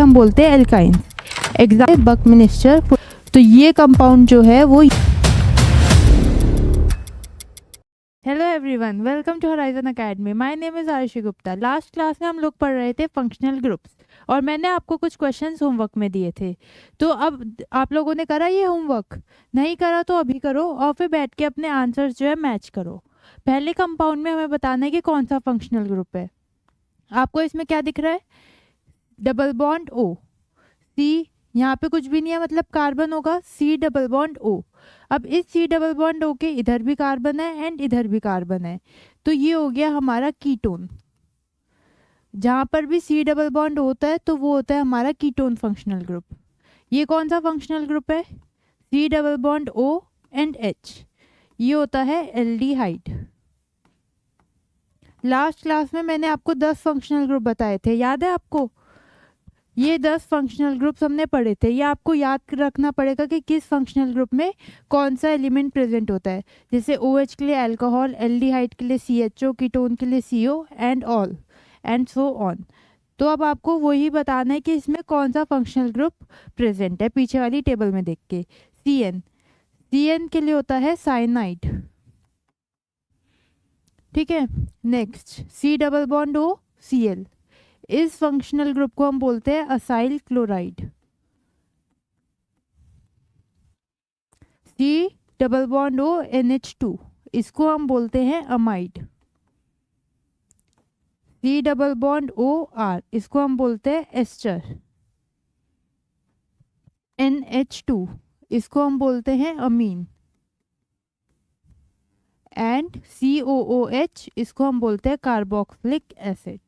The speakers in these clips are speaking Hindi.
हम बोलते हैं एल्काइंस। एग्जाम्पल बकमिनिस्टर। तो ये कंपाउंड जो है वो hello everyone, welcome to Horizon Academy. My name is Ayushi Gupta. Last class में हम लोग पढ़ रहे थे फंक्शनल ग्रुप्स और मैंने आपको कुछ क्वेश्चंस होमवर्क में दिए थे। तो अब आप लोगों ने करा ये होमवर्क? नहीं करा तो अभी करो और फिर बैठ के अपने आंसर्स जो है मैच करो। पहले कंपाउंड में हमें बताना है कि कौन सा फंक्शनल ग्रुप है। आपको इसमें क्या दिख रहा है? डबल बॉन्ड ओ। सी यहाँ पे कुछ भी नहीं है, मतलब कार्बन होगा। C double bond O. अब इस सी डबल बॉन्ड ओ के इधर भी कार्बन है एंड इधर भी कार्बन है, तो ये हो गया हमारा कीटोन। जहाँ पर भी सी डबल बॉन्ड होता है तो वो होता है हमारा कीटोन फंक्शनल ग्रुप। ये कौन सा फंक्शनल ग्रुप है? C double bond O and H. ये होता है एल्डिहाइड। लास्ट क्लास में मैंने आपको 10 फंक्शनल ग्रुप बताए थे, याद है आपको? ये 10 फंक्शनल ग्रुप्स हमने पढ़े थे। ये आपको याद रखना पड़ेगा कि किस फंक्शनल ग्रुप में कौन सा एलिमेंट प्रेजेंट होता है। जैसे OH के लिए अल्कोहल, एल्डिहाइड के लिए CHO, कीटोन के लिए CO and all and so on. तो अब आपको वही बताना है कि इसमें कौन सा फंक्शनल ग्रुप प्रेजेंट है, पीछे वाली टेबल में देख के। CN के लिए होता है साइनाइड। ठीक है। Next C double bond O Cl। इस फंक्शनल ग्रुप को हम बोलते हैं acyl chloride. C double bond O NH2, इसको हम बोलते हैं amide. C double bond O R, इसको हम बोलते हैं एस्टर। NH2, इसको हम बोलते हैं अमीन। एंड COOH, इसको हम बोलते हैं कार्बोक्सिलिक एसिड।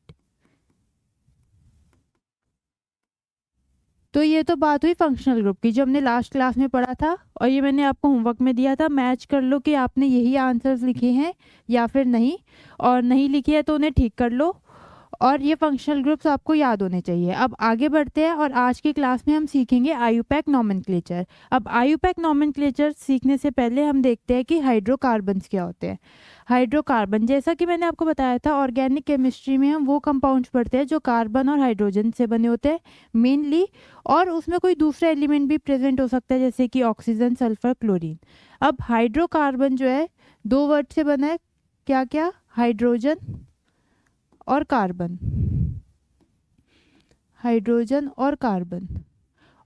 तो ये तो बात हुई फंक्शनल ग्रुप की, जो हमने लास्ट क्लास में पढ़ा था और ये मैंने आपको होमवर्क में दिया था। मैच कर लो कि आपने यही आंसर्स लिखे हैं या फिर नहीं, और नहीं लिखे हैं तो उन्हें ठीक कर लो। और ये फंक्शनल ग्रुप्स आपको याद होने चाहिए। अब आगे बढ़ते हैं और आज की क्लास में हम सीखेंगे आयुपैक नॉमेनक्लेचर। अब आयुपैक नॉमेनक्लेचर सीखने से पहले हम देखते हैं कि हाइड्रोकार्बन्स क्या होते हैं। हाइड्रोकार्बन, जैसा कि मैंने आपको बताया था, ऑर्गेनिक केमिस्ट्री में हम वो कंपाउंड्स पढ़ते हैं जो कार्बन और हाइड्रोजन से बने होते हैं मेनली, और उसमें कोई दूसरा एलिमेंट भी प्रेजेंट हो सकता है जैसे कि ऑक्सीजन, सल्फर, क्लोरीन। अब हाइड्रोकार्बन जो है 2 वर्ड से बना है। क्या क्या? हाइड्रोजन और कार्बन। हाइड्रोजन और कार्बन।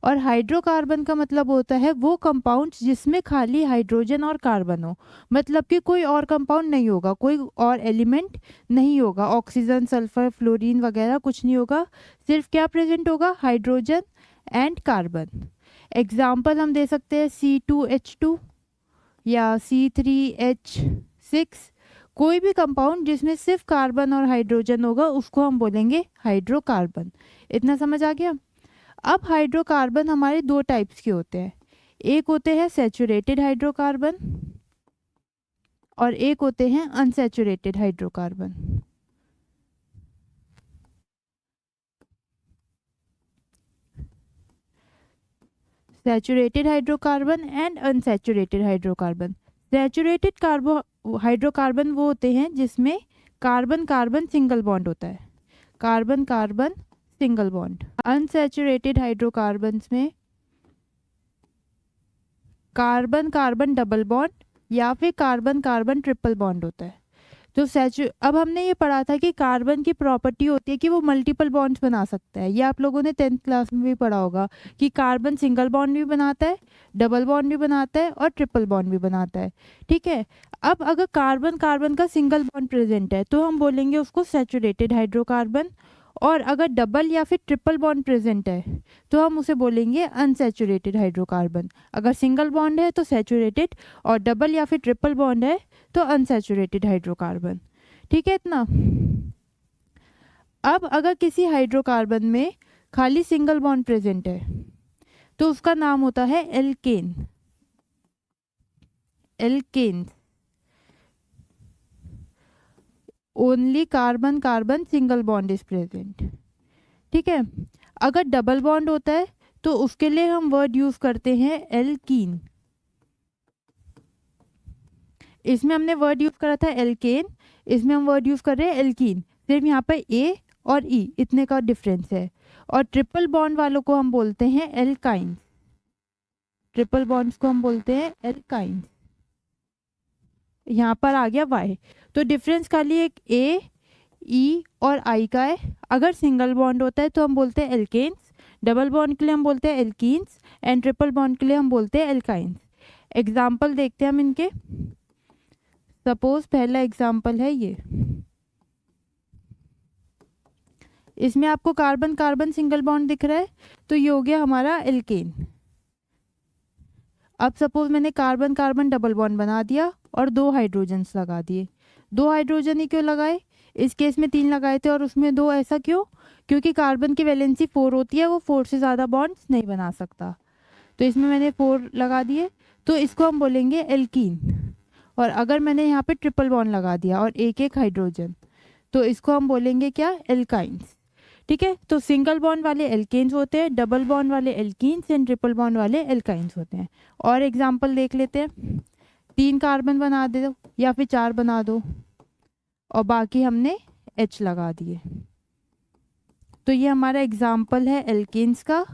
और हाइड्रोकार्बन का मतलब होता है वो कंपाउंड्स जिसमें खाली हाइड्रोजन और कार्बन हो, मतलब कि कोई और कंपाउंड नहीं होगा, कोई और एलिमेंट नहीं होगा, ऑक्सीजन, सल्फर, फ्लोरीन वगैरह कुछ नहीं होगा। सिर्फ क्या प्रेजेंट होगा? Hydrogen and carbon. एग्जाम्पल हम दे सकते हैं C2H2 या C3H6। कोई भी कंपाउंड जिसमें सिर्फ कार्बन और हाइड्रोजन होगा उसको हम बोलेंगे हाइड्रोकार्बन। इतना समझ आ गया? अब हाइड्रोकार्बन हमारे 2 टाइप्स के होते हैं। एक होते हैं सैचुरेटेड हाइड्रोकार्बन और एक होते हैं unsaturated hydrocarbon. Saturated hydrocarbon and unsaturated hydrocarbon. Saturated hydrocarbon वो होते हैं जिसमें कार्बन कार्बन सिंगल बॉन्ड होता है, carbon carbon single bond. Unsaturated hydrocarbons में कार्बन कार्बन डबल बॉन्ड या फिर कार्बन कार्बन ट्रिपल बॉन्ड होता है। तो अब हमने ये पढ़ा था कि कार्बन की प्रॉपर्टी होती है कि वो मल्टीपल बॉन्ड्स बना सकता है। ये आप लोगों ने 10th क्लास में भी पढ़ा होगा कि कार्बन सिंगल बॉन्ड भी बनाता है, डबल बॉन्ड भी बनाता है और ट्रिपल बॉन्ड भी बनाता है। ठीक है। अब अगर कार्बन कार्बन का सिंगल बॉन्ड प्रेजेंट है तो हम बोलेंगे उसको सैचुरेटेड हाइड्रोकार्बन, और अगर डबल या फिर ट्रिपल बॉन्ड प्रेजेंट है तो हम उसे बोलेंगे अनसैचुरेटेड हाइड्रोकार्बन। अगर सिंगल बॉन्ड है तो सैचुरेटेड, और डबल या फिर ट्रिपल बॉन्ड है तो अनसैचुरेटेड हाइड्रोकार्बन। ठीक है इतना? अब अगर किसी हाइड्रोकार्बन में खाली सिंगल बॉन्ड प्रेजेंट है तो उसका नाम होता है alkane. Alkane. Only carbon carbon single bond is present. ठीक है। अगर डबल बॉन्ड होता है तो उसके लिए हम वर्ड यूज करते हैं एल्कीन। इसमें हमने वर्ड यूज करा था एल्केन, इसमें हम वर्ड यूज कर रहे हैं एल्कीन। सिर्फ यहाँ पर ए और ई, इतने का डिफरेंस है। और ट्रिपल बॉन्ड वालों को हम बोलते हैं एल्काइंस। ट्रिपल बॉन्ड्स को हम बोलते हैं एल्काइंस। यहाँ पर आ गया वाई। तो डिफरेंस खाली एक ए, ई और आई का है। अगर सिंगल बॉन्ड होता है तो हम बोलते हैं एल्केन्स, डबल बॉन्ड के लिए हम बोलते हैं एल्कीन्स, एंड ट्रिपल बॉन्ड के लिए हम बोलते हैं एल्काइंस। एग्जाम्पल देखते हैं हम इनके। सपोज पहला एग्जाम्पल है ये, इसमें आपको कार्बन कार्बन सिंगल बॉन्ड दिख रहा है, तो ये हो गया हमारा एल्केन। अब सपोज मैंने कार्बन कार्बन डबल बॉन्ड बना दिया और 2 हाइड्रोजन्स लगा दिए। 2 हाइड्रोजन ही क्यों लगाए? इस केस में 3 लगाए थे और उसमें 2, ऐसा क्यों? क्योंकि कार्बन की वैलेंसी 4 होती है, वो 4 से ज़्यादा बॉन्ड्स नहीं बना सकता। तो इसमें मैंने 4 लगा दिए, तो इसको हम बोलेंगे एल्कीन। और अगर मैंने यहाँ पे ट्रिपल बॉन्ड लगा दिया और एक एक हाइड्रोजन, तो इसको हम बोलेंगे क्या? एल्काइंस। ठीक है, तो सिंगल बॉन्ड वाले एल्केन्स होते हैं, डबल बॉन्ड वाले एल्कीन्स एंड ट्रिपल बॉन्ड वाले एल्काइंस होते हैं। और एग्जांपल देख लेते हैं। 3 कार्बन बना दो या फिर 4 बना दो और बाकी हमने H लगा दिए। तो ये हमारा एग्जाम्पल है एल्केन्स का।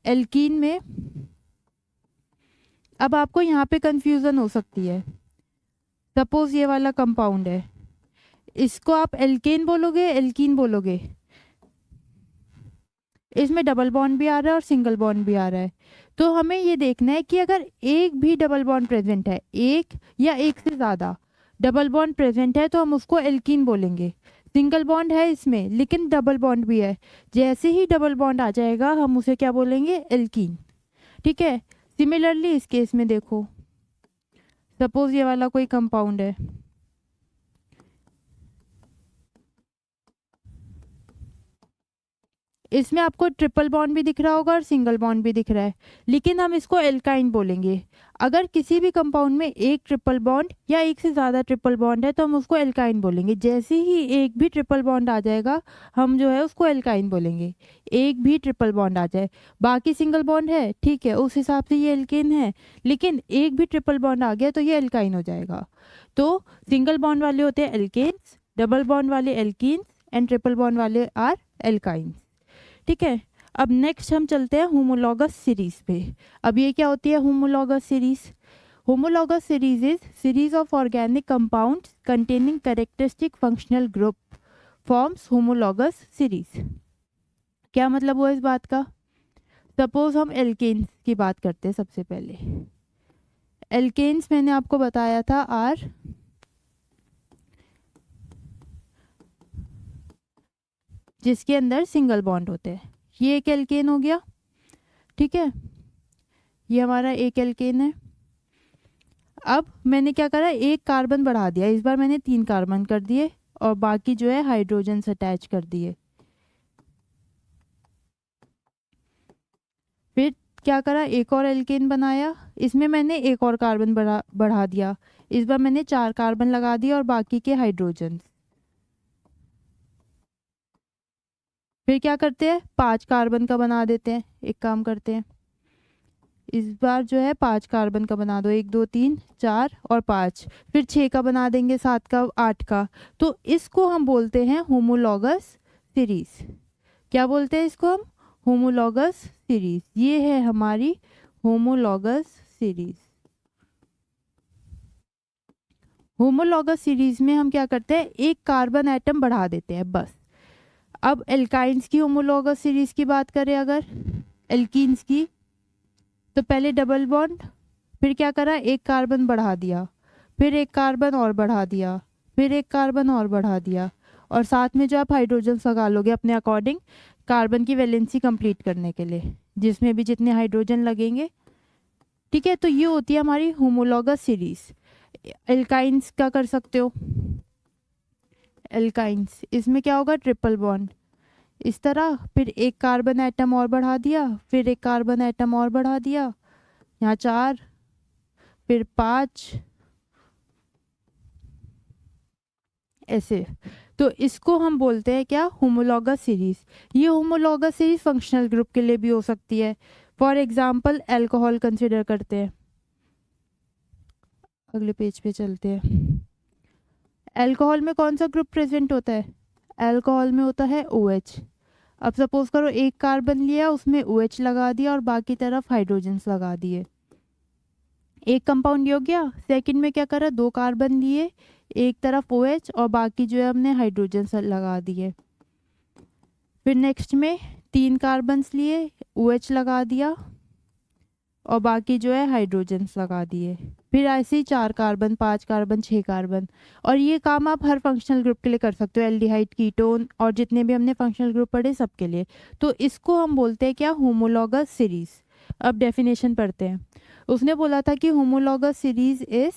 एल्कीन में अब आपको यहाँ पे कंफ्यूजन हो सकती है। सपोज ये वाला कंपाउंड है, इसको आप एल्केन बोलोगे, एल्कीन बोलोगे? इसमें डबल बॉन्ड भी आ रहा है और सिंगल बॉन्ड भी आ रहा है। तो हमें ये देखना है कि अगर एक भी डबल बॉन्ड प्रेजेंट है, एक या एक से ज़्यादा डबल बॉन्ड प्रेजेंट है, तो हम उसको एल्कीन बोलेंगे। सिंगल बॉन्ड है इसमें लेकिन डबल बॉन्ड भी है, जैसे ही डबल बॉन्ड आ जाएगा हम उसे क्या बोलेंगे? एल्कीन। ठीक है, सिमिलरली इस केस में देखो, सपोज ये वाला कोई कंपाउंड है, इसमें आपको ट्रिपल बॉन्ड भी दिख रहा होगा और सिंगल बॉन्ड भी दिख रहा है, लेकिन हम इसको एल्काइन बोलेंगे। अगर किसी भी कंपाउंड में एक ट्रिपल बॉन्ड या एक से ज़्यादा ट्रिपल बॉन्ड है तो हम उसको एल्काइन बोलेंगे। जैसे ही एक भी ट्रिपल बॉन्ड आ जाएगा हम जो है उसको एल्काइन बोलेंगे। एक भी ट्रिपल बॉन्ड आ जाए, बाकी सिंगल बॉन्ड है, ठीक है, उस हिसाब से ये एल्केन है, लेकिन एक भी ट्रिपल बॉन्ड आ गया तो ये एल्काइन हो जाएगा। तो सिंगल बॉन्ड वाले होते हैं एल्केन्स, डबल बॉन्ड वाले एल्कीन्स एंड ट्रिपल बॉन्ड वाले आर एल्काइंस। ठीक है, अब नेक्स्ट हम चलते हैं होमोलॉगस सीरीज पे। अब ये क्या होती है homologous series? Homologous series is series of organic compounds containing characteristic functional group forms homologous series. क्या मतलब हुआ इस बात का? सपोज हम एल्केन्स की बात करते हैं। सबसे पहले एल्केन्स मैंने आपको बताया था आर, जिसके अंदर सिंगल बॉन्ड होते हैं। ये एक एल्केन हो गया, ठीक है, ये हमारा एक एल्केन है। अब मैंने क्या करा? एक कार्बन बढ़ा दिया, इस बार मैंने 3 कार्बन कर दिए और बाकी जो है हाइड्रोजन अटैच कर दिए। फिर क्या करा? एक और एल्केन बनाया, इसमें मैंने एक और कार्बन बढ़ा दिया, इस बार मैंने 4 कार्बन लगा दिए और बाकी के हाइड्रोजन। फिर क्या करते हैं? 5 कार्बन का बना देते हैं। एक काम करते हैं, इस बार जो है 5 कार्बन का बना दो, 1 2 3 4 और 5, फिर 6 का बना देंगे, 7 का, 8 का। तो इसको हम बोलते हैं होमोलॉगस सीरीज। क्या बोलते हैं इसको हम? Homologous series. ये है हमारी होमोलॉगस सीरीज। होमोलॉगस सीरीज में हम क्या करते हैं? एक कार्बन एटम बढ़ा देते हैं बस। अब एल्काइंस की होमोलॉगस सीरीज की बात करें अगर, एल्कीन्स की, तो पहले डबल बॉन्ड, फिर क्या करा? एक कार्बन बढ़ा दिया, फिर एक कार्बन और बढ़ा दिया, फिर एक कार्बन और बढ़ा दिया, और साथ में जो आप हाइड्रोजन लगा लोगे अपने अकॉर्डिंग कार्बन की वैलेंसी कंप्लीट करने के लिए, जिसमें भी जितने हाइड्रोजन लगेंगे। ठीक है, तो ये होती है हमारी होमोलॉगस सीरीज। एल्काइंस का कर सकते हो, एल्काइंस, इसमें क्या होगा? ट्रिपल बॉन्ड इस तरह, फिर एक कार्बन एटम और बढ़ा दिया, फिर एक कार्बन एटम और बढ़ा दिया, यहाँ 4, फिर 5, ऐसे। तो इसको हम बोलते हैं क्या? Homologous series. ये होमोलॉगस सीरीज फंक्शनल ग्रुप के लिए भी हो सकती है। फॉर एग्जांपल अल्कोहल कंसिडर करते हैं। अगले पेज पे चलते हैं। अल्कोहल में कौन सा ग्रुप प्रेजेंट होता है? अल्कोहल में होता है OH। अब सपोज करो एक कार्बन लिया, उसमें OH लगा दिया और बाकी तरफ हाइड्रोजन्स लगा दिए, एक कंपाउंड ये हो गया। सेकंड में क्या करा, 2 कार्बन लिए, एक तरफ OH और बाकी जो है हमने हाइड्रोजन्स लगा दिए। फिर नेक्स्ट में 3 कार्बन्स लिए, OH लगा दिया और बाकी जो है हाइड्रोजन्स लगा दिए। फिर ऐसे ही 4 कार्बन, 5 कार्बन, 6 कार्बन। और ये काम आप हर फंक्शनल ग्रुप के लिए कर सकते हो, एल्डिहाइड, कीटोन और जितने भी हमने फंक्शनल ग्रुप पढ़े सबके लिए। तो इसको हम बोलते हैं क्या, होमोलॉगस सीरीज। अब डेफिनेशन पढ़ते हैं। उसने बोला था कि homologous series is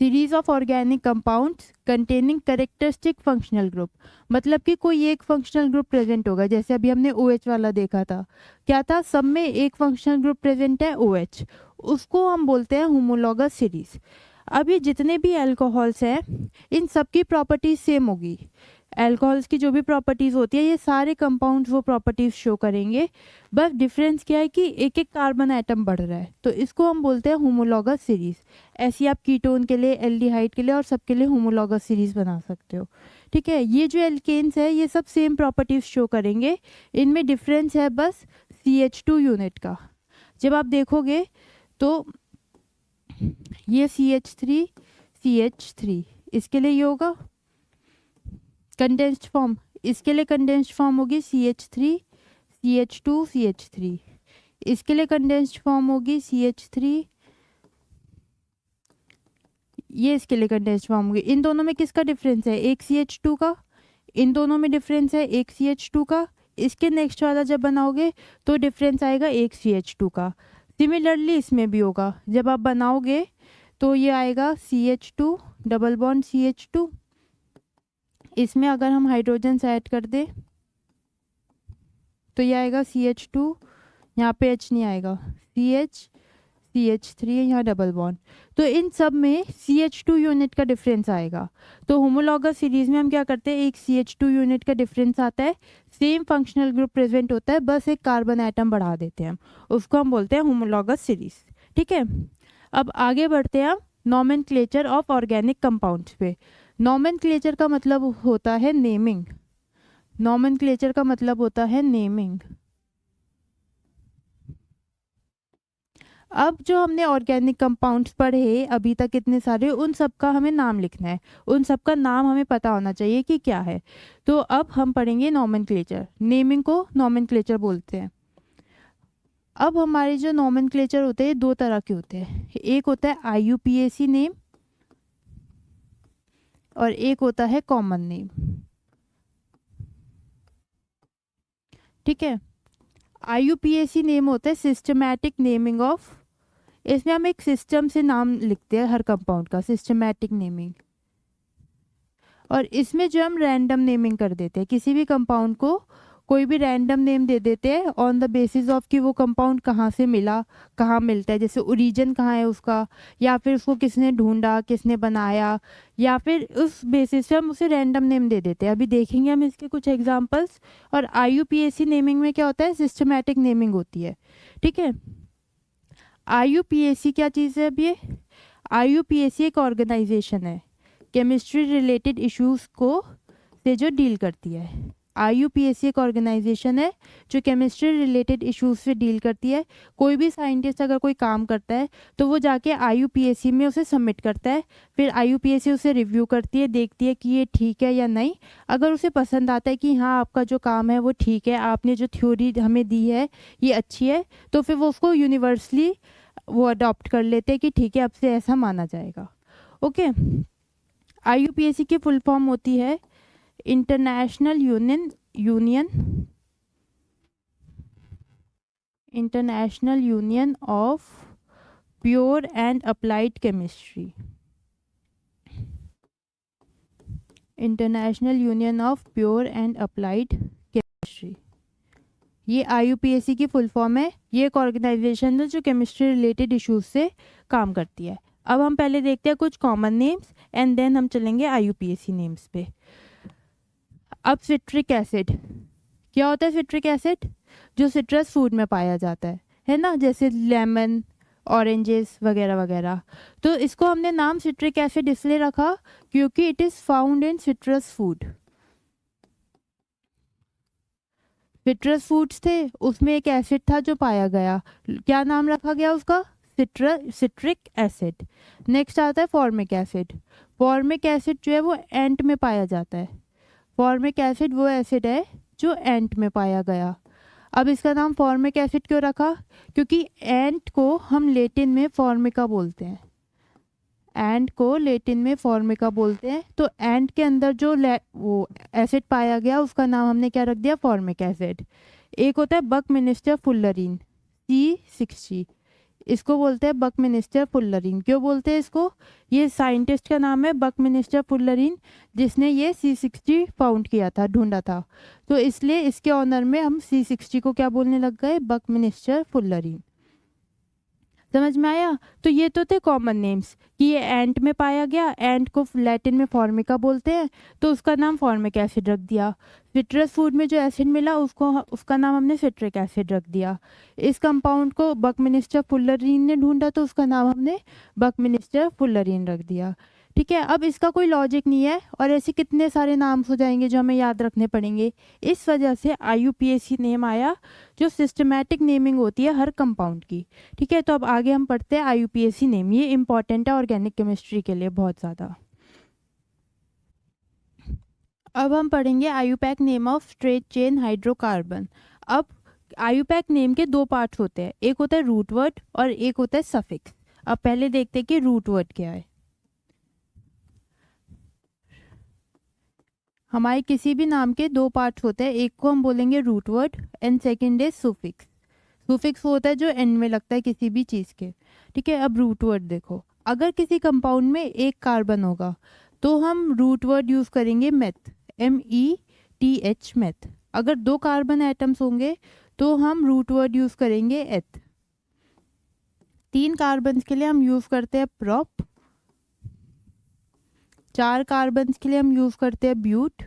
series of organic compounds containing characteristic functional group. मतलब कि कोई एक फंक्शनल ग्रुप प्रेजेंट होगा, जैसे अभी हमने OH वाला देखा था, क्या था, सब में एक फंक्शनल ग्रुप प्रेजेंट है OH, उसको हम बोलते हैं होमोलॉगस सीरीज। अब ये जितने भी अल्कोहल्स हैं इन सब की प्रॉपर्टीज सेम होगी। अल्कोहल्स की जो भी प्रॉपर्टीज़ होती है ये सारे कंपाउंड्स वो प्रॉपर्टीज़ शो करेंगे, बस डिफरेंस क्या है कि एक एक कार्बन एटम बढ़ रहा है, तो इसको हम बोलते हैं होमोलॉगस सीरीज़। ऐसी आप कीटोन के लिए, एल्डिहाइड के लिए और सबके लिए होमोलॉगस सीरीज़ बना सकते हो। ठीक है, ये जो एल्केन्स है ये सब सेम प्रॉपर्टीज़ शो करेंगे, इनमें डिफरेंस है बस CH2 यूनिट का। जब आप देखोगे तो ये CH3 CH3 इसके लिए ये होगा कंडेंस्ड फॉर्म, इसके लिए कंडेंस्ड फॉर्म होगी CH3 CH2 CH3, इसके लिए कंडेंस्ड फॉर्म होगी CH3, ये इसके लिए कंडेंस्ड फॉर्म होगी। इन दोनों में किसका डिफरेंस है, एक CH2 का, इन दोनों में डिफरेंस है एक CH2 का। इसके नेक्स्ट वाला जब बनाओगे तो डिफरेंस आएगा एक CH2 का। सिमिलरली इसमें भी होगा, जब आप बनाओगे तो ये आएगा CH2 डबल बॉन्ड CH2, इसमें अगर हम हाइड्रोजन ऐड कर दे तो ये आएगा CH2, यहाँ पे H नहीं आएगा, CH3 यहाँ डबल बॉन्ड, तो इन सब में CH2 यूनिट का डिफरेंस आएगा। तो होमोलॉगस सीरीज में हम क्या करते हैं, एक CH2 यूनिट का डिफरेंस आता है, सेम फंक्शनल ग्रुप प्रेजेंट होता है, बस एक कार्बन एटम बढ़ा देते हैं हम, उसको हम बोलते हैं होमोलॉगस सीरीज। ठीक है, अब आगे बढ़ते हैं हम नॉमेनक्लेचर ऑफ ऑर्गेनिक कंपाउंड्स पे। नॉमेनक्लेचर का मतलब होता है नेमिंग, नॉमेनक्लेचर का मतलब होता है नेमिंग। अब जो हमने ऑर्गेनिक कंपाउंड्स पढ़े अभी तक इतने सारे, उन सब का हमें नाम लिखना है, उन सब का नाम हमें पता होना चाहिए कि क्या है। तो अब हम पढ़ेंगे नॉमेनक्लेचर, नेमिंग को नॉमेनक्लेचर बोलते हैं। अब हमारे जो नॉमेनक्लेचर होते हैं दो तरह के होते हैं, एक होता है IUPAC नेम और एक होता है कॉमन नेम। ठीक है, IUPAC नेम होता है सिस्टमैटिक नेमिंग ऑफ, इसमें हम एक सिस्टम से नाम लिखते हैं हर कंपाउंड का, सिस्टमैटिक नेमिंग। और इसमें जो हम रैंडम नेमिंग कर देते हैं, किसी भी कंपाउंड को कोई भी रैंडम नेम दे देते हैं ऑन द बेसिस ऑफ कि वो कंपाउंड कहाँ से मिला, कहाँ मिलता है, जैसे ओरिजिन कहाँ है उसका, या फिर उसको किसने ढूंढा, किसने बनाया, या फिर उस बेसिस पे हम उसे रैंडम नेम दे देते हैं। अभी देखेंगे हम इसके कुछ एग्जांपल्स। और IUPAC नेमिंग में क्या होता है, सिस्टमैटिक नेमिंग होती है। ठीक है, IUPAC क्या चीज़ है, अब ये IUPAC एक ऑर्गेनाइजेशन है, केमिस्ट्री रिलेटेड इश्यूज को से जो डील करती है। IUPAC एक ऑर्गेनाइजेशन है जो केमिस्ट्री रिलेटेड इश्यूज से डील करती है। कोई भी साइंटिस्ट अगर कोई काम करता है तो वो जाके IUPAC में उसे सबमिट करता है, फिर IUPAC उसे रिव्यू करती है, देखती है कि ये ठीक है या नहीं। अगर उसे पसंद आता है कि हाँ आपका जो काम है वो ठीक है, आपने जो थ्योरी हमें दी है ये अच्छी है, तो फिर वो उसको यूनिवर्सली वो अडॉप्ट कर लेते हैं कि ठीक है अब से ऐसा माना जाएगा। ओके, IUPAC की फुल फॉर्म होती है international union of pure and applied chemistry, international union of pure and applied chemistry, ये IUPAC की फुल फॉर्म है। ये एक ऑर्गेनाइजेशन है जो केमिस्ट्री रिलेटेड इश्यूज से काम करती है। अब हम पहले देखते हैं कुछ कॉमन नेम्स एंड देन हम चलेंगे IUPAC नेम्स पे। अब सिट्रिक एसिड क्या होता है, सिट्रिक एसिड जो सिट्रस फ्रूट में पाया जाता है ना, जैसे लेमन, ऑरेंजेस वगैरह वगैरह। तो इसको हमने नाम सिट्रिक एसिड इसलिए रखा क्योंकि it is found in citrus food. Citrus foods थे, उसमें एक एसिड था जो पाया गया, क्या नाम रखा गया उसका? Citric acid. नेक्स्ट आता है फॉर्मिक एसिड। फॉर्मिक एसिड जो है वो एंट में पाया जाता है। फॉर्मिक एसिड वो एसिड है जो एंट में पाया गया। अब इसका नाम फॉर्मिक एसिड क्यों रखा? क्योंकि एंट को हम लेटिन में फॉर्मिका बोलते हैं। एंट को लेटिन में फॉर्मिका बोलते हैं। तो एंट के अंदर जो वो एसिड पाया गया उसका नाम हमने क्या रख दिया? Formic acid. एक होता है बकमिनिस्टर फुल्लरीन C60, इसको बोलते हैं बकमिनिस्टर फुल्लरीन। क्यों बोलते हैं इसको? ये साइंटिस्ट का नाम है बकमिनिस्टर फुल्लरीन, जिसने ये C60 फाउंड किया था, ढूंढा था। तो इसलिए इसके ऑनर में हम C60 को क्या बोलने लग गए? बकमिनिस्टर फुल्लरीन। समझ में आया? तो ये तो थे कॉमन नेम्स कि ये एंट में पाया गया, एंट को लैटिन में फॉर्मिका बोलते हैं, तो उसका नाम फॉर्मिक एसिड रख दिया। सिट्रस फूड में जो एसिड मिला उसका नाम हमने सिट्रिक एसिड रख दिया। इस कंपाउंड को बकमिनिस्टर फुल्लरीन ने ढूंढा तो उसका नाम हमने बकमिनिस्टर फुल्लरीन रख दिया। ठीक है, अब इसका कोई लॉजिक नहीं है और ऐसे कितने सारे नाम्स हो जाएंगे जो हमें याद रखने पड़ेंगे। इस वजह से IUPAC नेम आया, जो सिस्टमैटिक नेमिंग होती है हर कंपाउंड की। ठीक है, तो अब आगे हम पढ़ते हैं IUPAC नेम। ये इंपॉर्टेंट है ऑर्गेनिक केमिस्ट्री के लिए बहुत ज़्यादा। अब हम पढ़ेंगे IUPAC name of straight chain hydrocarbon. अब IUPAC नेम के दो पार्ट्स होते हैं, एक होता है रूट वर्ड और एक होता है सफिक्स। अब पहले देखते हैं कि रूट वर्ड क्या है। हमारे किसी भी नाम के दो पार्ट्स होते हैं, एक को हम बोलेंगे root word and second is suffix. Suffix वो होता है जो एंड में लगता है किसी भी चीज़ के। ठीक है, अब रूट वर्ड देखो, अगर किसी कंपाउंड में एक कार्बन होगा तो हम रूट वर्ड यूज़ करेंगे मेथ, METH मेथ। अगर दो कार्बन एटम्स होंगे तो हम रूट वर्ड यूज़ करेंगे एथ। 3 कार्बन के लिए हम यूज़ करते हैं प्रॉप। 4 कार्बन के लिए हम यूज़ करते हैं ब्यूट।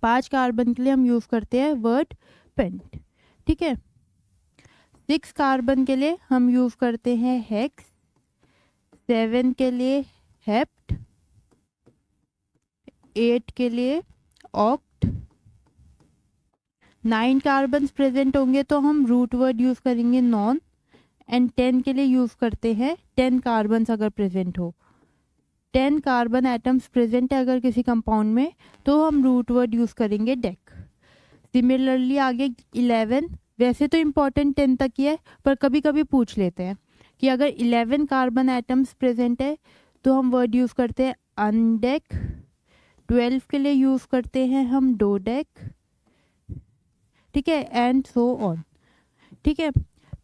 5 कार्बन के लिए हम यूज़ करते हैं वर्ड पेंट। ठीक है, 6 कार्बन के लिए हम यूज़ करते हैं हेक्स। 7 के लिए हेप्ट। 8 के लिए ऑक्ट। 9 कार्बन प्रेजेंट होंगे तो हम रूट वर्ड यूज़ करेंगे नॉन। एंड 10 के लिए यूज़ करते हैं 10 कार्बन अगर प्रेजेंट हो। 10 कार्बन एटम्स प्रेजेंट है अगर किसी कंपाउंड में तो हम रूट वर्ड यूज़ करेंगे डेक। सिमिलरली आगे 11, वैसे तो इम्पॉर्टेंट 10 तक ही है पर कभी कभी पूछ लेते हैं कि अगर 11 कार्बन एटम्स प्रेजेंट है तो हम वर्ड यूज़ करते हैं अनडेक। 12 के लिए यूज़ करते हैं हम डोडेक। ठीक है, एंड सो ऑन। ठीक है,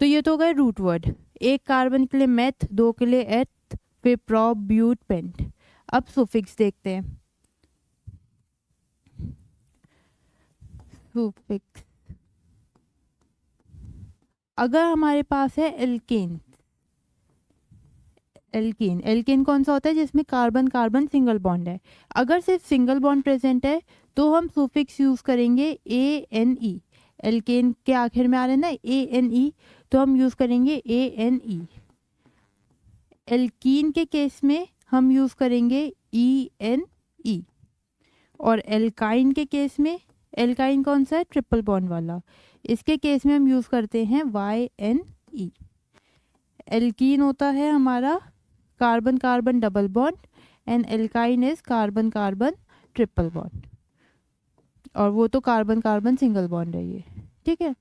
तो ये तो गए रूट वर्ड। 1 कार्बन के लिए मेथ, 2 के लिए एथ, फिर प्रॉप ब्यूट पेंट। अब सुफिक्स देखते हैं। सुफिक्स अगर हमारे पास है एल्केन। एल्केन कौन सा होता है? जिसमें कार्बन कार्बन सिंगल बॉन्ड है। अगर सिर्फ सिंगल बॉन्ड प्रेजेंट है तो हम सुफिक्स यूज़ करेंगे ANE। एल्केन के आखिर में आ रहे हैं ना ANE, तो हम यूज़ करेंगे ANE। एल्कीन के केस में हम यूज़ करेंगे ENE। और एल्काइन के केस में, एल्काइन कौन सा है? ट्रिपल बॉन्ड वाला, इसके केस में हम यूज़ करते हैं YNE। एल्कीन होता है हमारा carbon carbon double bond and alkyne is carbon carbon triple bond, और वो तो कार्बन कार्बन सिंगल बॉन्ड है ये। ठीक है,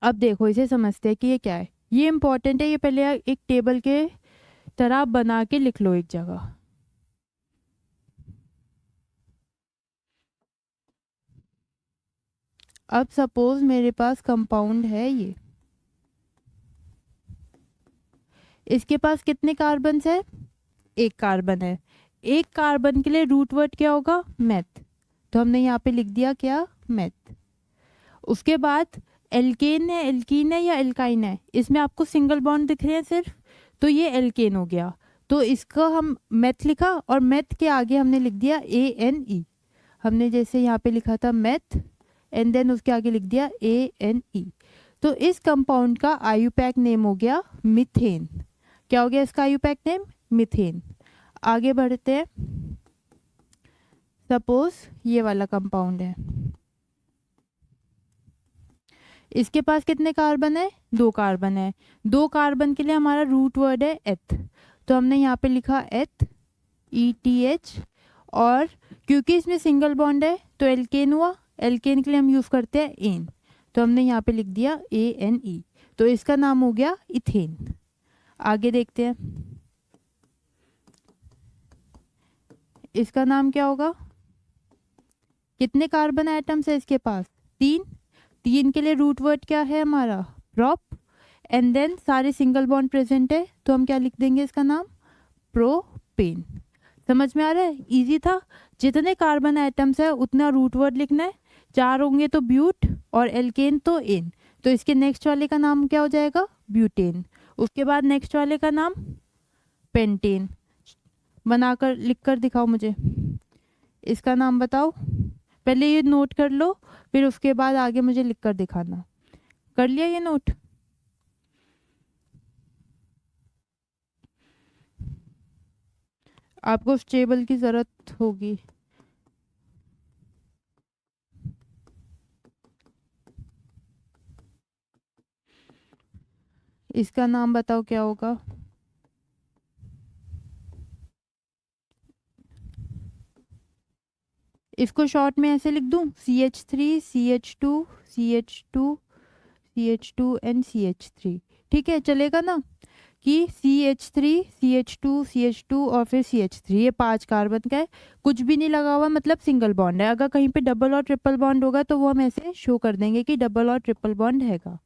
अब देखो इसे समझते हैं कि ये क्या है। ये इंपॉर्टेंट है, ये पहले एक टेबल के तरह बना के लिख लो एक जगह। अब सपोज मेरे पास कंपाउंड है ये, इसके पास कितने कार्बन है? 1 कार्बन है। 1 कार्बन के लिए रूट वर्ड क्या होगा? मेथ, तो हमने यहाँ पे लिख दिया क्या? मेथ। उसके बाद एल्केन है, एल्कीन है या एल्काइन है? इसमें आपको सिंगल बॉन्ड दिख रहे हैं सिर्फ, तो ये एल्केन हो गया, तो इसका हम मेथ लिखा और मेथ के आगे हमने लिख दिया ANE। हमने जैसे यहाँ पे लिखा था मेथ एंड देन उसके आगे लिख दिया ANE। तो इस कंपाउंड का आयुपैक नेम हो गया मीथेन। क्या हो गया इसका आयुपैक नेम? मीथेन। आगे बढ़ते हैं। सपोज ये वाला कंपाउंड है, इसके पास कितने कार्बन है? 2 कार्बन है। 2 कार्बन के लिए हमारा रूट वर्ड है एथ, तो हमने यहाँ पे लिखा एथ, ETH। और क्योंकि इसमें सिंगल बॉन्ड है तो एल्केन हुआ। एल्केन के लिए हम यूज़ करते हैं एन, तो हमने यहाँ पे लिख दिया ANE। तो इसका नाम हो गया इथेन। आगे देखते हैं, इसका नाम क्या होगा? कितने कार्बन एटम्स है इसके पास? 3। 3 के लिए रूट वर्ड क्या है हमारा? प्रोप। एंड देन सारे सिंगल बॉन्ड प्रेजेंट है, तो हम क्या लिख देंगे इसका नाम? प्रोपेन। समझ में आ रहा है? इजी था। जितने कार्बन एटम्स है उतना रूट वर्ड लिखना है। 4 होंगे तो ब्यूट, और एल्केन तो एन, तो इसके नेक्स्ट वाले का नाम क्या हो जाएगा? ब्यूटेन। उसके बाद नेक्स्ट वाले का नाम पेंटेन। बनाकर लिख कर दिखाओ मुझे, इसका नाम बताओ। पहले ये नोट कर लो, फिर उसके बाद आगे मुझे लिख कर दिखाना। कर लिया ये नोट? आपको उस टेबल की ज़रूरत होगी। इसका नाम बताओ क्या होगा? इसको शॉर्ट में ऐसे लिख दूं, CH3 CH2 CH2 CH2 and CH3। ठीक है, चलेगा ना? कि CH3 CH2 CH2 और फिर CH3, ये 5 कार्बन का है। कुछ भी नहीं लगा हुआ, मतलब सिंगल बॉन्ड है। अगर कहीं पे डबल और ट्रिपल बॉन्ड होगा तो वो हम ऐसे शो कर देंगे कि डबल और ट्रिपल बॉन्ड हैगा।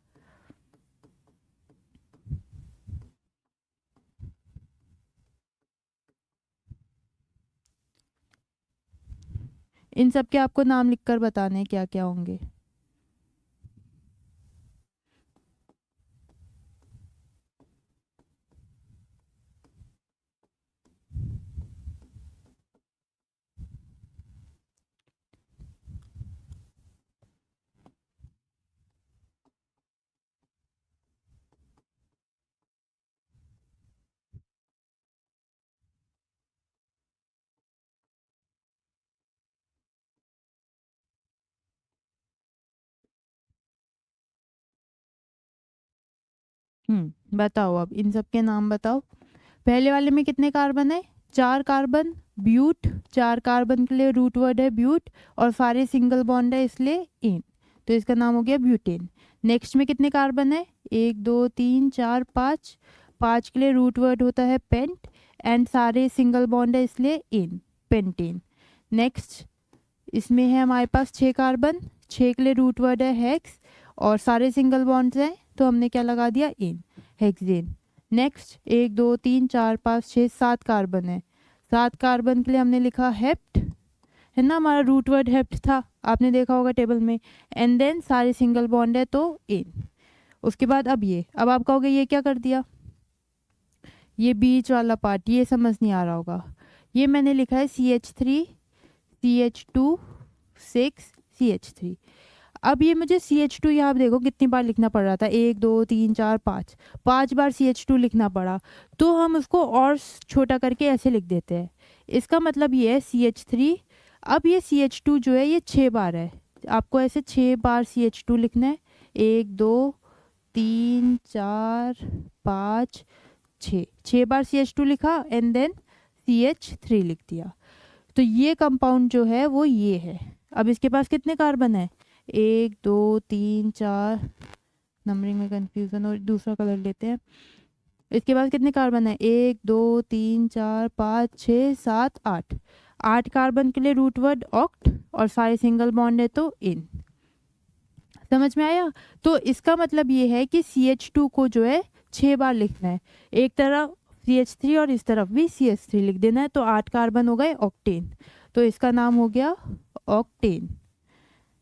इन सब के आपको नाम लिखकर बताने क्या क्या होंगे। बताओ, अब इन सब के नाम बताओ। पहले वाले में कितने कार्बन है? 4 कार्बन। ब्यूट, 4 कार्बन के लिए रूट वर्ड है ब्यूट, और सारे सिंगल बॉन्ड है इसलिए एन, तो इसका नाम हो गया ब्यूटेन। नेक्स्ट में कितने कार्बन है? 1 2 3 4 5। 5 के लिए रूट वर्ड होता है पेंट, एंड सारे सिंगल बॉन्ड है इसलिए एन, पेंटेन। नेक्स्ट इसमें है हमारे पास 6 कार्बन। 6 के लिए रूट वर्ड है हेक्स, और सारे सिंगल बॉन्ड्स हैं तो हमने क्या लगा दिया? N, hexane. नेक्स्ट 1 2 3 4 5 6 7 कार्बन है। 7 कार्बन के लिए हमने लिखा हेप्ट, है ना? हमारा रूट वर्ड हेप्ट था, आपने देखा होगा टेबल में। एंड देन सारे सिंगल बॉन्ड है तो एन। उसके बाद अब ये, अब आप कहोगे ये क्या कर दिया? ये बीच वाला पार्ट ये समझ नहीं आ रहा होगा। ये मैंने लिखा है CH3 CH2 6 CH3। अब ये मुझे CH2 यहाँ पे देखो कितनी बार लिखना पड़ रहा था, 1 2 3 4 5, 5 बार CH2 लिखना पड़ा। तो हम उसको और छोटा करके ऐसे लिख देते हैं। इसका मतलब ये है CH3। अब ये CH2 जो है ये 6 बार है, आपको ऐसे 6 बार CH2 लिखना है। 1 2 3 4 5 6, 6 बार CH2 लिखा, एंड देन CH3 लिख दिया। तो ये कंपाउंड जो है वो ये है। अब इसके पास कितने कार्बन है? 1 2 3 4, नंबरिंग में कंफ्यूजन, और दूसरा कलर लेते हैं। इसके पास कितने कार्बन है? 1 2 3 4 5 6 7 8। 8 कार्बन के लिए रूट वर्ड ऑक्ट, और सारे सिंगल बॉन्ड है तो इन। समझ में आया? तो इसका मतलब ये है कि CH2 को जो है 6 बार लिखना है। एक तरफ CH3 और इस तरफ भी CH3 लिख देना है, तो 8 कार्बन हो गए ऑक्टेन, तो इसका नाम हो गया ऑक्टेन।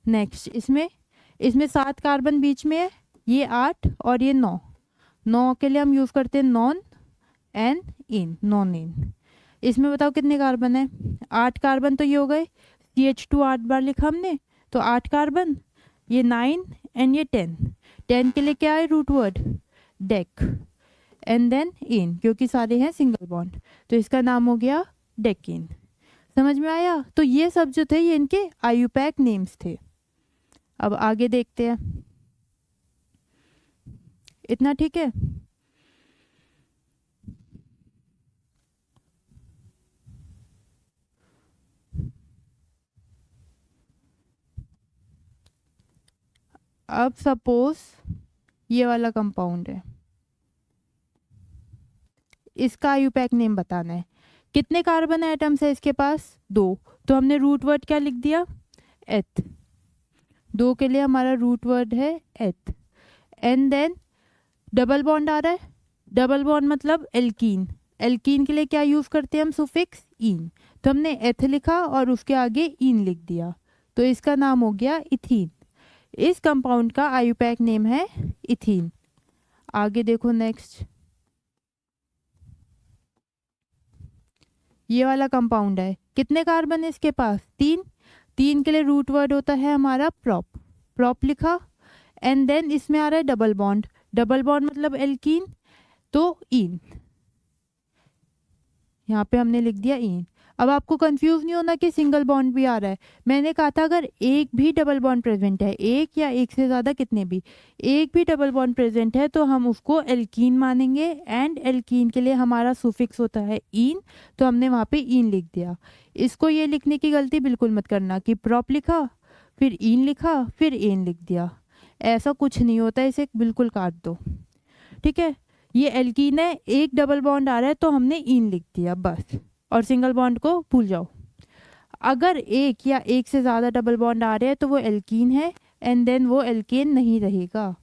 नेक्स्ट इसमें 7 कार्बन बीच में है, ये 8 और ये 9। 9 के लिए हम यूज़ करते हैं non N in, non in. इसमें बताओ कितने कार्बन है? 8 कार्बन तो ये हो गए। CH2 8 बार लिखा हमने, तो 8 कार्बन, ये 9 एंड ये 10। 10 के लिए क्या है root word? Dec. And then in, क्योंकि सारे हैं सिंगल बॉन्ड, तो इसका नाम हो गया डेकिन। समझ में आया? तो ये सब जो थे ये इनके आयुपैक नेम्स थे। अब आगे देखते हैं, इतना ठीक है? अब सपोज ये वाला कंपाउंड है, इसका आयुपैक नेम बताना है। कितने कार्बन एटम्स है इसके पास? 2। तो हमने रूट वर्ड क्या लिख दिया? एथ। 2 के लिए हमारा रूट वर्ड है एथ। एंड देन डबल बॉन्ड आ रहा है, डबल बॉन्ड मतलब एल्कीन। एल्कीन के लिए क्या यूज करते हैं हम? सुफिक्स इन। तो हमने एथ लिखा और उसके आगे इन लिख दिया, तो इसका नाम हो गया इथीन। इस कंपाउंड का आयुपैक नेम है इथीन। आगे देखो नेक्स्ट, ये वाला कंपाउंड है, कितने कार्बन है इसके पास? 3। 3 के लिए रूट वर्ड होता है हमारा प्रॉप। प्रॉप लिखा, एंड देन इसमें आ रहा है डबल बॉन्ड। डबल बॉन्ड मतलब एल्कीन, तो इन, यहाँ पे हमने लिख दिया इन। अब आपको कंफ्यूज नहीं होना कि सिंगल बॉन्ड भी आ रहा है। मैंने कहा था अगर एक भी डबल बॉन्ड प्रेजेंट है, एक या एक से ज़्यादा, कितने भी, एक भी डबल बॉन्ड प्रेजेंट है तो हम उसको एल्कीन मानेंगे। एंड एल्कीन के लिए हमारा सुफिक्स होता है इन, तो हमने वहाँ पे इन लिख दिया। इसको ये लिखने की गलती बिल्कुल मत करना कि प्रॉप लिखा फिर इन लिखा फिर एन लिख दिया, ऐसा कुछ नहीं होता, इसे बिल्कुल काट दो। ठीक है, ये एल्कीन है, एक डबल बॉन्ड आ रहा है तो हमने इन लिख दिया बस, और सिंगल बॉन्ड को भूल जाओ। अगर एक या एक से ज़्यादा डबल बॉन्ड आ रहे हैं तो वो एल्कीन है, एंड देन वो एल्केन नहीं रहेगा।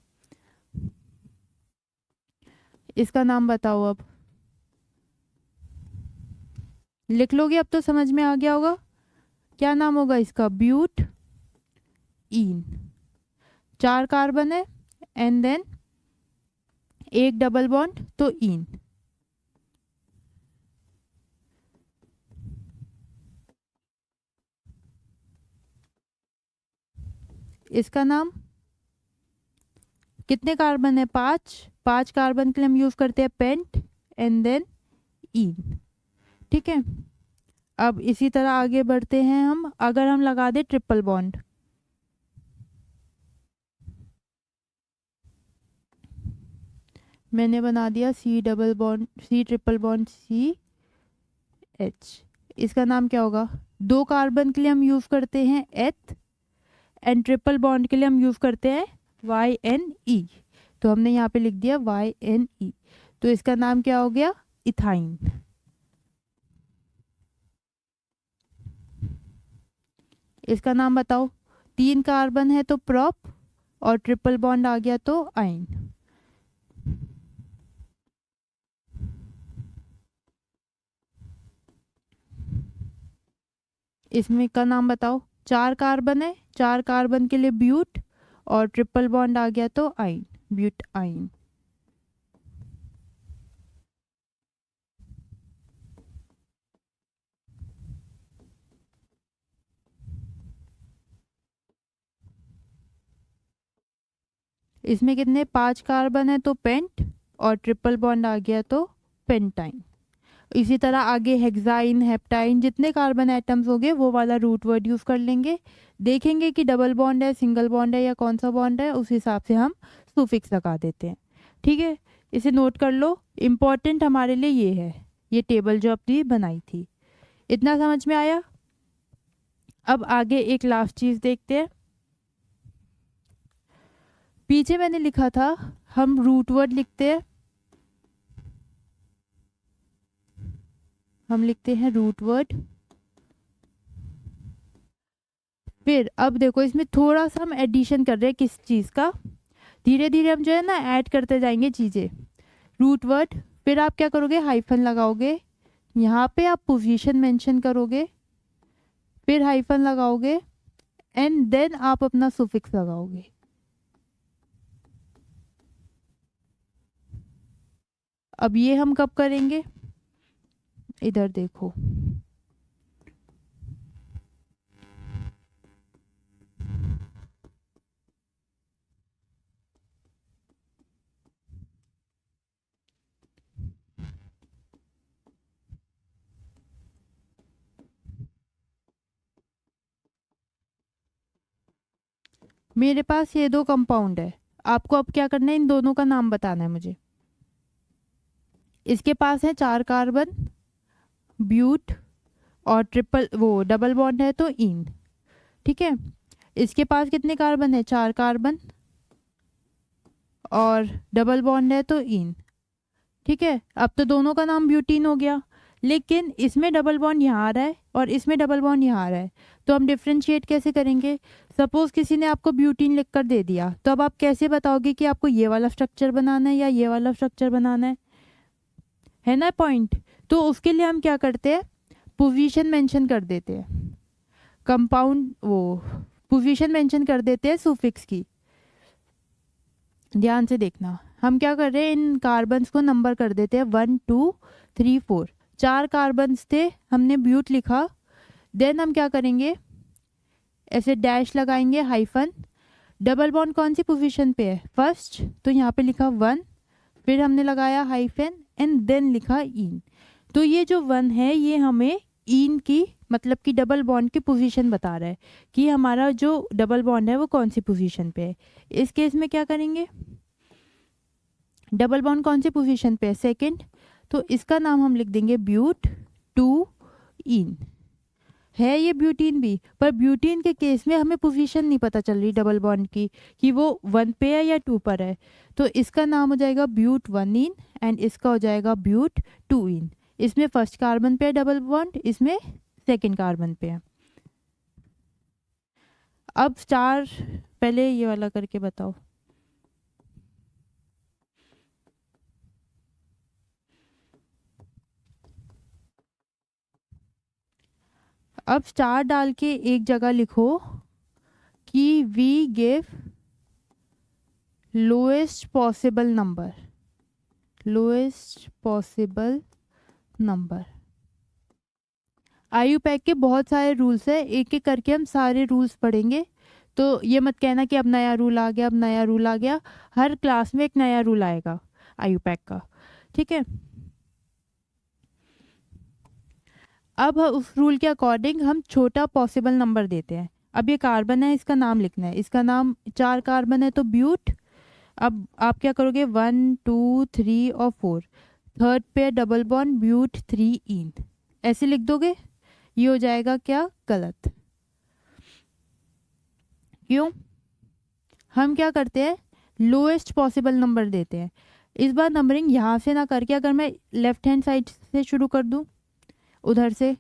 इसका नाम बताओ, अब लिख लोगे? अब तो समझ में आ गया होगा। क्या नाम होगा इसका? Butene. 4 कार्बन है, एंड देन एक डबल बॉन्ड, तो इन। इसका नाम, कितने कार्बन है? 5। 5 कार्बन के लिए हम यूज करते हैं पेंट, एंड देन इन। ठीक है, अब इसी तरह आगे बढ़ते हैं हम। अगर हम लगा दे ट्रिपल बॉन्ड, मैंने बना दिया C double bond, C triple bond, C H. इसका नाम क्या होगा? 2 कार्बन के लिए हम यूज करते हैं एथ, एंड ट्रिपल बॉन्ड के लिए हम यूज करते हैं वाई एन ई, तो हमने यहाँ पे लिख दिया वाई एन ई। तो इसका नाम क्या हो गया? इथाइन। इसका नाम बताओ। 3 कार्बन है तो प्रॉप, और ट्रिपल बॉन्ड आ गया तो आइन। इसमें का नाम बताओ। 4 कार्बन है, 4 कार्बन के लिए ब्यूट, और ट्रिपल बॉन्ड आ गया तो आइन, ब्यूट आइन। इसमें कितने? 5 कार्बन है तो पेंट, और ट्रिपल बॉन्ड आ गया तो पेंटाइन। इसी तरह आगे हेक्साइन, हेप्टाइन, जितने कार्बन एटम्स होंगे वो वाला रूट वर्ड यूज कर लेंगे। देखेंगे कि डबल बॉन्ड है, सिंगल बॉन्ड है, या कौन सा बॉन्ड है, उस हिसाब से हम सुफिक्स लगा देते हैं। ठीक है, इसे नोट कर लो, इम्पॉर्टेंट हमारे लिए ये है, ये टेबल जो अपनी बनाई थी। इतना समझ में आया? अब आगे एक लास्ट चीज देखते हैं। पीछे मैंने लिखा था हम रूट वर्ड लिखते हैं, हम लिखते हैं रूट वर्ड। फिर अब देखो इसमें थोड़ा सा हम एडिशन कर रहे हैं, किस चीज़ का? धीरे धीरे हम जो है ना ऐड करते जाएंगे चीज़ें। रूट वर्ड, फिर आप क्या करोगे? हाइफन लगाओगे, यहाँ पे आप पोजीशन मेंशन करोगे, फिर हाइफन लगाओगे, एंड देन आप अपना सुफिक्स लगाओगे। अब ये हम कब करेंगे? इधर देखो, मेरे पास ये दो कंपाउंड है, आपको अब क्या करना है, इन दोनों का नाम बताना है मुझे। इसके पास है 4 कार्बन, ब्यूट, और ट्रिपल वो डबल बॉन्ड है तो इन। ठीक है, इसके पास कितने कार्बन है, 4 कार्बन, और डबल बॉन्ड है तो इन। ठीक है, अब तो दोनों का नाम ब्यूटीन हो गया, लेकिन इसमें डबल बॉन्ड यहाँ आ रहा है और इसमें डबल बॉन्ड यहाँ आ रहा है, तो हम डिफ्रेंशिएट कैसे करेंगे। सपोज किसी ने आपको ब्यूटीन लिख कर दे दिया, तो अब आप कैसे बताओगे कि आपको ये वाला स्ट्रक्चर बनाना है या ये वाला स्ट्रक्चर बनाना है ना पॉइंट। तो उसके लिए हम क्या करते हैं, पोजीशन मेंशन कर देते हैं, कंपाउंड वो पोजीशन मेंशन कर देते हैं सुफिक्स की। ध्यान से देखना, हम क्या कर रहे हैं, इन कार्बन्स को नंबर कर देते हैं 1 2 3 4। 4 कार्बन्स थे, हमने ब्यूट लिखा, देन हम क्या करेंगे, ऐसे डैश लगाएंगे, हाइफन। डबल बॉन्ड कौन सी पोजीशन पे है, फर्स्ट, तो यहाँ पे लिखा 1, फिर हमने लगाया हाइफन एंड देन लिखा इन। तो ये जो 1 है ये हमें इन की मतलब कि डबल बॉन्ड की पोजीशन बता रहा है कि हमारा जो डबल बॉन्ड है वो कौन सी पोजीशन पे है। इस केस में क्या करेंगे, डबल बॉन्ड कौन सी पोजीशन पे है, सेकंड, तो इसका नाम हम लिख देंगे ब्यूट 2 इन। है ये ब्यूटीन भी, पर ब्यूटीन के केस में हमें पोजीशन नहीं पता चल रही डबल बॉन्ड की कि वो 1 पे है या 2 पर है, तो इसका नाम हो जाएगा ब्यूट 1 इन एंड इसका हो जाएगा ब्यूट 2 इन। इसमें फर्स्ट कार्बन पे है डबल बॉन्ड, इसमें सेकंड कार्बन पे है। अब स्टार, पहले ये वाला करके बताओ। अब स्टार डाल के एक जगह लिखो कि we give lowest possible number, lowest possible number. IUPAC के बहुत सारे रूल्स है, एक एक करके हम सारे रूल्स पढ़ेंगे, तो ये मत कहना कि अब नया रूल आ गया, अब नया रूल आ गया। हर क्लास में एक नया रूल आएगा आईयूपैक का। ठीक है, अब उस रूल के अकॉर्डिंग हम छोटा पॉसिबल नंबर देते हैं। अब ये कार्बन है, इसका नाम लिखना है, इसका नाम 4 कार्बन है तो ब्यूट। अब आप क्या करोगे, 1 2 3 और 4, थर्ड पे डबल बॉन्ड ब्यूट 3 इन, ऐसे लिख दोगे। ये हो जाएगा क्या, गलत। क्यों, हम क्या करते हैं, लोएस्ट पॉसिबल नंबर देते हैं। इस बार नंबरिंग यहाँ से ना करके अगर मैं लेफ्ट हैंड साइड से शुरू कर दूँ उधर से,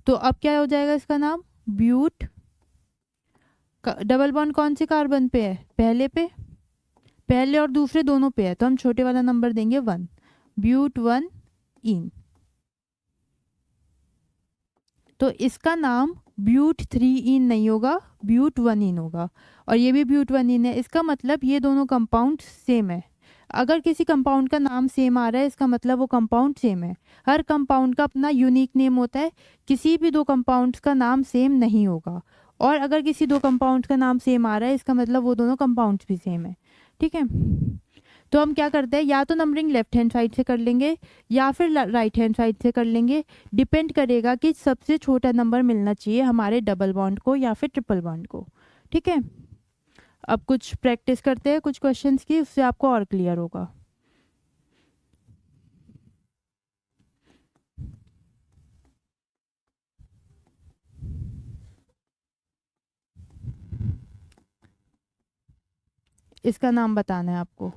तो अब क्या हो जाएगा, इसका नाम ब्यूट, डबल बॉन्ड कौन से कार्बन पे है, पहले पे, पहले और दूसरे दोनों पे है, तो हम छोटे वाला नंबर देंगे 1, ब्यूट 1 इन। तो इसका नाम ब्यूट 3 इन नहीं होगा, ब्यूट 1 इन होगा, और ये भी ब्यूट 1 इन है। इसका मतलब ये दोनों कंपाउंड सेम है। अगर किसी कंपाउंड का नाम सेम आ रहा है इसका मतलब वो कंपाउंड सेम है। हर कंपाउंड का अपना यूनिक नेम होता है, किसी भी दो कंपाउंड्स का नाम सेम नहीं होगा, और अगर किसी दो कंपाउंड्स का नाम सेम आ रहा है इसका मतलब वो दोनों कंपाउंड्स भी सेम है। ठीक है, तो हम क्या करते हैं, या तो नंबरिंग लेफ्ट हैंड साइड से कर लेंगे या फिर राइट हैंड साइड से कर लेंगे, डिपेंड करेगा कि सबसे छोटा नंबर मिलना चाहिए हमारे डबल बॉन्ड को या फिर ट्रिपल बॉन्ड को। ठीक है, अब कुछ प्रैक्टिस करते हैं कुछ क्वेश्चंस की, उससे आपको और क्लियर होगा। इसका नाम बताना है आपको।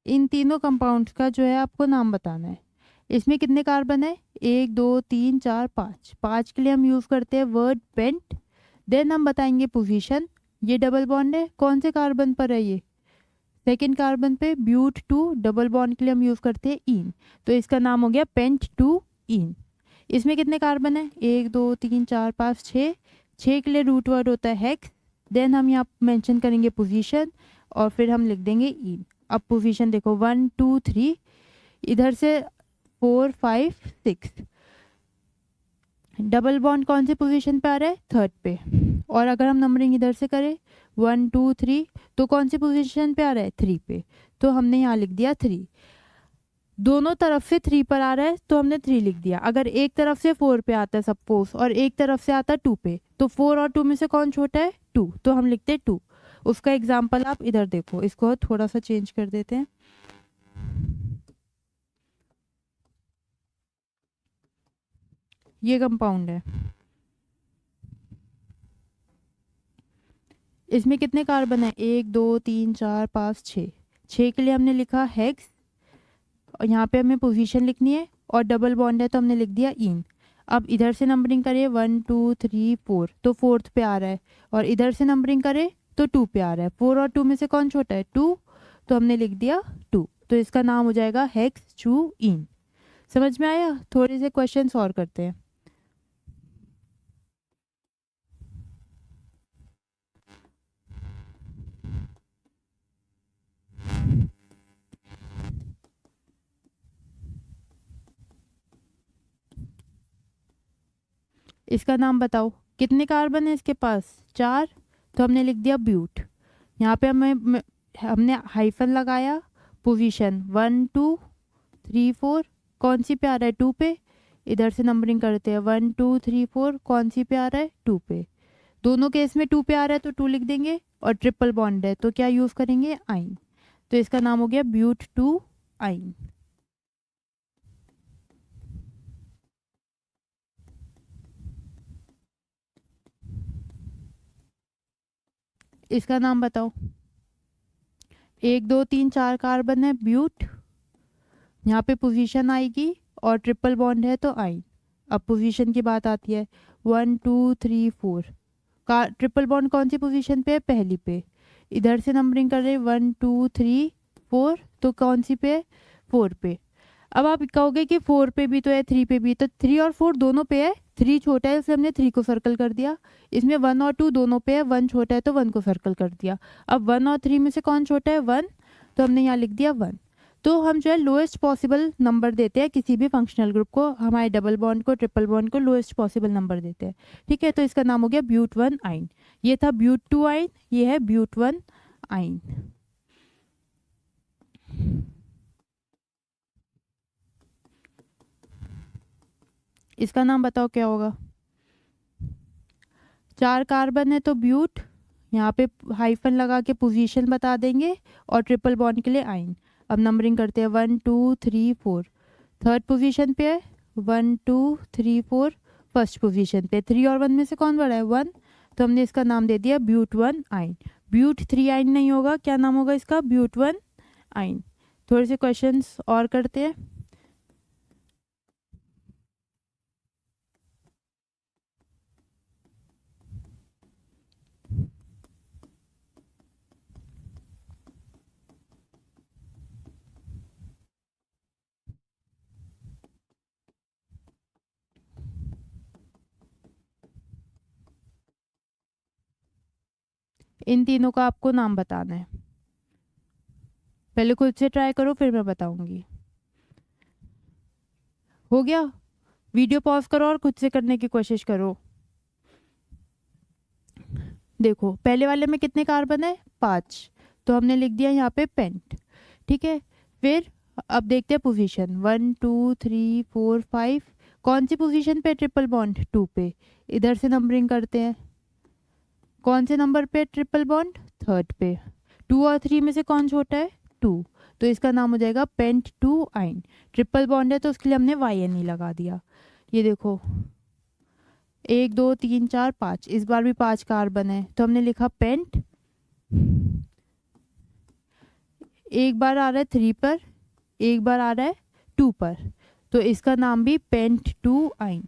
इन तीनों कंपाउंड्स का जो है आपको नाम बताना है। इसमें कितने कार्बन है, 1 2 3 4 5, 5 के लिए हम यूज़ करते हैं वर्ड पेंट। देन हम बताएंगे पोजीशन, ये डबल बॉन्ड है, कौन से कार्बन पर है, ये सेकेंड कार्बन पे, ब्यूट 2, डबल बॉन्ड के लिए हम यूज़ करते हैं इन, तो इसका नाम हो गया पेंट 2 इन। इसमें कितने कार्बन है, 1 2 3 4 5 6, 6 के लिए रूट वर्ड होता है हेक्स। देन हम यहाँ मेंशन करेंगे पोजीशन और फिर हम लिख देंगे इन। अब पोजीशन देखो 1 2 3, इधर से 4 5 6, डबल बॉन्ड कौन सी पोजीशन पे आ रहा है, थर्ड पे। और अगर हम नंबरिंग इधर से करें 1 2 3, तो कौन सी पोजीशन पे आ रहा है, 3 पे। तो हमने यहाँ लिख दिया 3। दोनों तरफ से 3 पर आ रहा है तो हमने 3 लिख दिया। अगर एक तरफ से 4 पे आता है सपोज और एक तरफ से आता है 2 पे, तो 4 और 2 में से कौन छोटा है, 2, तो हम लिखते हैं 2। उसका एग्जाम्पल आप इधर देखो, इसको थोड़ा सा चेंज कर देते हैं। ये कंपाउंड है, इसमें कितने कार्बन है, 1 2 3 4 5 6। 6 के लिए हमने लिखा हेक्स, और यहाँ पे हमें पोजीशन लिखनी है, और डबल बॉन्ड है तो हमने लिख दिया इन। अब इधर से नंबरिंग करें 1 2 3 4, तो फोर्थ पे आ रहा है, और इधर से नंबरिंग करें तो 2 पे आ रहा है। 4 और 2 में से कौन छोटा है, 2, तो हमने लिख दिया 2। तो इसका नाम हो जाएगा हेक्स चू इन। समझ में आया। थोड़े से क्वेश्चन और करते हैं। इसका नाम बताओ, कितने कार्बन है इसके पास, 4, तो हमने लिख दिया ब्यूट। यहाँ पे हमने हाइफन लगाया, पोजीशन 1 2 3 4, कौन सी पे आ रहा है, 2 पे। इधर से नंबरिंग करते हैं 1 2 3 4, कौन सी पे आ रहा है, 2 पे। दोनों केस में 2 पे आ रहा है तो 2 लिख देंगे, और ट्रिपल बॉन्ड है तो क्या यूज़ करेंगे, आइन। तो इसका नाम हो गया ब्यूट 2 आइन। इसका नाम बताओ, 1 2 3 4 कार्बन है, ब्यूट, यहाँ पे पोजीशन आएगी, और ट्रिपल बॉन्ड है तो आइन। अब पोजीशन की बात आती है 1 2 3 4 का ट्रिपल बॉन्ड कौन सी पोजीशन पे है, पहली पे। इधर से नंबरिंग कर रहे 1 2 3 4, तो कौन सी पे है, 4 पे। अब आप कहोगे कि 4 पे भी तो है 3 पे भी, तो 3 और 4 दोनों पे है। 3 छोटा है इसलिए हमने 3 को सर्कल कर दिया। इसमें 1 और 2 दोनों पे है, 1 छोटा है तो 1 को सर्कल कर दिया। अब 1 और 3 में से कौन छोटा है, 1, तो हमने यहाँ लिख दिया 1। तो हम जो है लोएस्ट पॉसिबल नंबर देते हैं किसी भी फंक्शनल ग्रुप को, हमारे डबल बॉन्ड को, ट्रिपल बॉन्ड को लोएस्ट पॉसिबल नंबर देते हैं। ठीक है, तो इसका नाम हो गया ब्यूट 1 आइन। ये था ब्यूट 2 आइन, ये है ब्यूट 1 आइन। इसका नाम बताओ क्या होगा। 4 कार्बन है तो ब्यूट, यहाँ पे हाइफन लगा के पोजीशन बता देंगे, और ट्रिपल बॉन्ड के लिए आइन। अब नंबरिंग करते हैं 1 2 3 4, थर्ड पोजीशन पे है, 1 2 3 4 फर्स्ट पोजीशन पे। 3 और 1 में से कौन बड़ा है, 1, तो हमने इसका नाम दे दिया ब्यूट 1 आइन। ब्यूट 3 आइन नहीं होगा, क्या नाम होगा इसका, ब्यूट 1 आइन। थोड़े से क्वेश्चंस और करते हैं। इन तीनों का आपको नाम बताना है। पहले खुद से ट्राई करो फिर मैं बताऊंगी। हो गया, वीडियो पॉज करो और खुद से करने की कोशिश करो। देखो पहले वाले में कितने कार्बन है, 5, तो हमने लिख दिया यहाँ पे पेंट। ठीक है, फिर अब देखते हैं पोजीशन 1 2 3 4 5, कौन सी पोजीशन पे ट्रिपल बॉन्ड, 2 पे। इधर से नंबरिंग करते हैं, कौन से नंबर पे ट्रिपल बॉन्ड, थर्ड पे। 2 और 3 में से कौन छोटा है, 2, तो इसका नाम हो जाएगा पेंट 2 आइन। ट्रिपल बॉन्ड है तो उसके लिए हमने YN लगा दिया। ये देखो 1 2 3 4 5, इस बार भी 5 कार्बन है तो हमने लिखा पेंट। एक बार आ रहा है 3 पर, एक बार आ रहा है 2 पर, तो इसका नाम भी पेंट 2 आइन।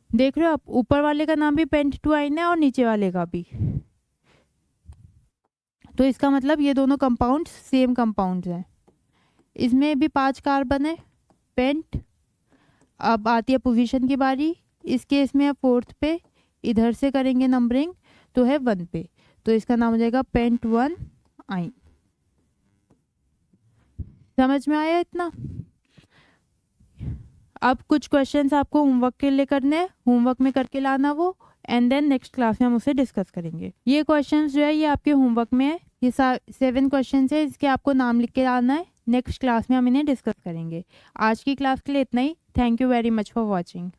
देख रहे हो आप, ऊपर वाले का नाम भी पेंट 2 आइन है और नीचे वाले का भी। तो इसका मतलब ये दोनों कंपाउंड्स सेम कंपाउंड्स हैं। इसमें भी 5 कार्बन है, पेंट। अब आती है पोजीशन की बारी, इस केस में है 4th पे, इधर से करेंगे नंबरिंग तो है 1 पे, तो इसका नाम हो जाएगा पेंट 1 आइन। समझ में आया इतना? अब कुछ क्वेश्चंस आपको होमवर्क के लिए करने हैं, होमवर्क में करके लाना वो, एंड देन नेक्स्ट क्लास में हम उसे डिस्कस करेंगे। ये क्वेश्चंस जो है ये आपके होमवर्क में है, ये 7 क्वेश्चंस है, इसके आपको नाम लिख के लाना है। नेक्स्ट क्लास में हम इन्हें डिस्कस करेंगे। आज की क्लास के लिए इतना ही। Thank you very much for watching.